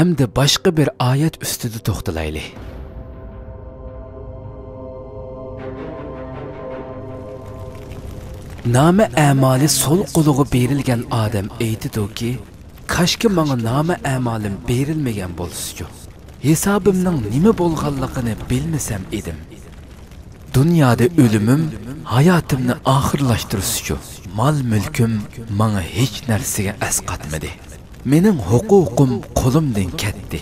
Әмді başqa bir ayet üstüde toxtalaylı. Nama amali sol quluğu berilgan adam aytdi ki, kaşki manga nama amalim berilmagan bolsuchu. Hesabimning nima bo'lganligini bilmasam edim. Dunyoda o'limim hayotimni oxirlashtirishchu. Mal mulkim manga hech narsaga asqatmadi. Mening huquqim qo'limdan ketdi.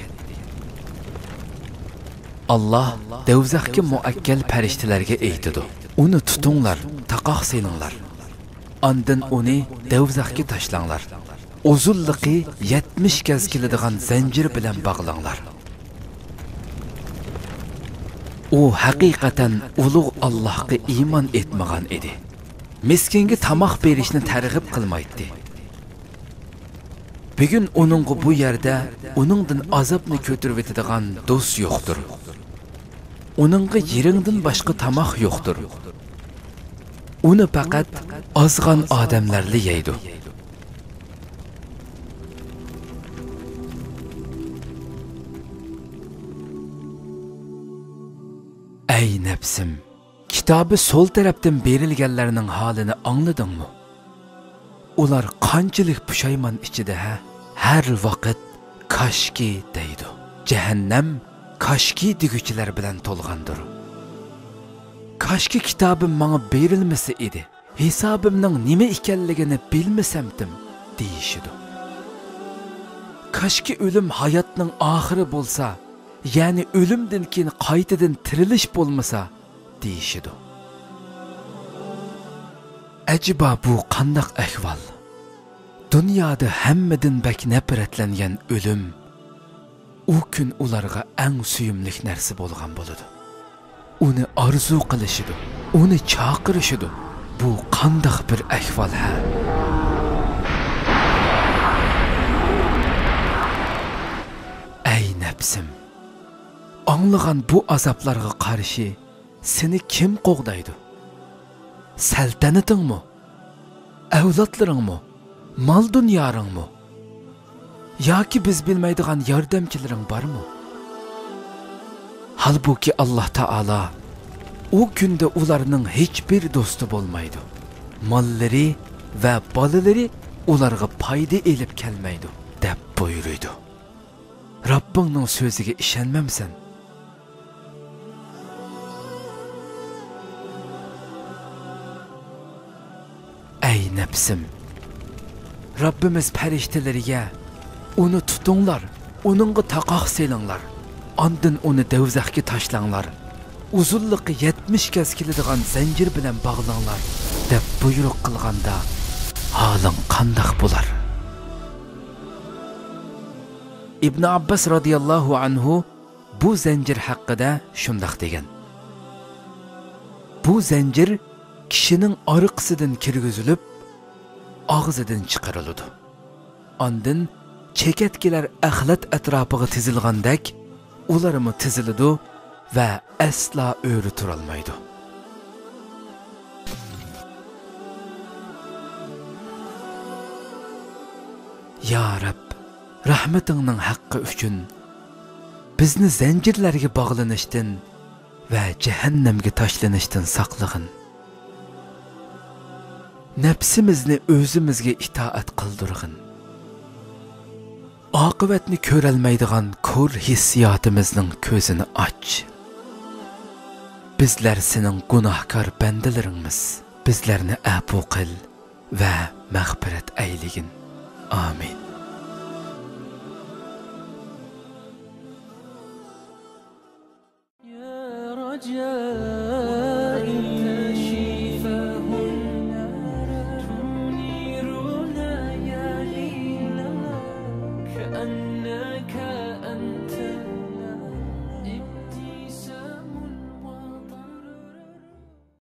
Allah devzaqqa muakkal farishtalarga aytdi. Uni tutinglar, taqoq selinglar. Ondan uni devzaqqa tashlanglar. Uzunliqi 70 gaz keladigan zanjir bilan bog'langlar. U haqiqatan ulug' Allohga iymon etmagan edi. Miskinga tamoq berishni targ'ib qilmaydi. Bugun uningga bu yerda uningdan azobni ko'tarib etadigan do'st yo'qdir. Uningga yeringdan boshqa tamoq yo'qdir. Uni faqat ozg'an odamlarli yeydi. Ey nefsim, kitabı sol tarafdan berilganlarning holini angladingmi? Ular qanchalik pushaymon ichida har vaqt kashki deydi. Jahannam kashki deguchilar bilan to'lgandir. Kashki kitabim menga berilmasa edi, hisobimning nima ekanligini bilmasamdim deyishidi. Kashki o'lim hayotning oxiri bo'lsa, ya'ni o'limdan keyin qaytadan tirilish bo'lmasa deyishidi. Ajiba bu qandaq ahvol? Dunyoda hammadan bak nafratlangan o'lim u kun ularga eng suyumli narsa bo'lgan bo'ladi. Uni orzu qilishidi, uni chaqirishidi. Bu qandaq bir ahvol ha? Ey nafsim, anlagan bu azaplarga qarshi seni kim qo'g'daydi? Saltanatingmi? Avlodlaringmi? Mal dunyoringmi? Yoki biz bilmaydigan yordamchilaring bormi? Halbuki Allah Taala o kunda ularning hech bir do'sti bo'lmaydi. Mallari va bolalari ularga foyda elib kelmaydi deb buyurdi. Rabbingning so'ziga ishonmamsan? Ey nefsim, Rabbimiz farishtalariga uni tutinglar, uningga taqoq selinglar, ondan uni devzaqqa tashlanglar, uzunliqi 70 gaz keladigan zanjir bilan bog'langlar deb buyruq qilganda holing qandoq bo'lar? İbn Abbas radiyallahu anhu bu zanjir haqida shundoq degan. Bu zanjir kishining oriqsidan kirgizilib, og'zidan chiqariladi. Ondan chekatkilar axlat atrofiga tizilgandek, ularmi tiziladi va asla o'ri turolmaydi. Ya Rab, rahmatingning haqqi uchun bizni zanjirlarga bog'lanishdan va jahannamga tashlanishdan saqlag'in. Nafsimizni o'zimizga itoat qildirg'in. Oqibatni ko'rolmaydigan ko'r hissiyotimizning ko'zini och. Bizlar sening gunohkor bandalaringmiz. Bizlarni afv qil va mag'firat ayligin. Amin. Ya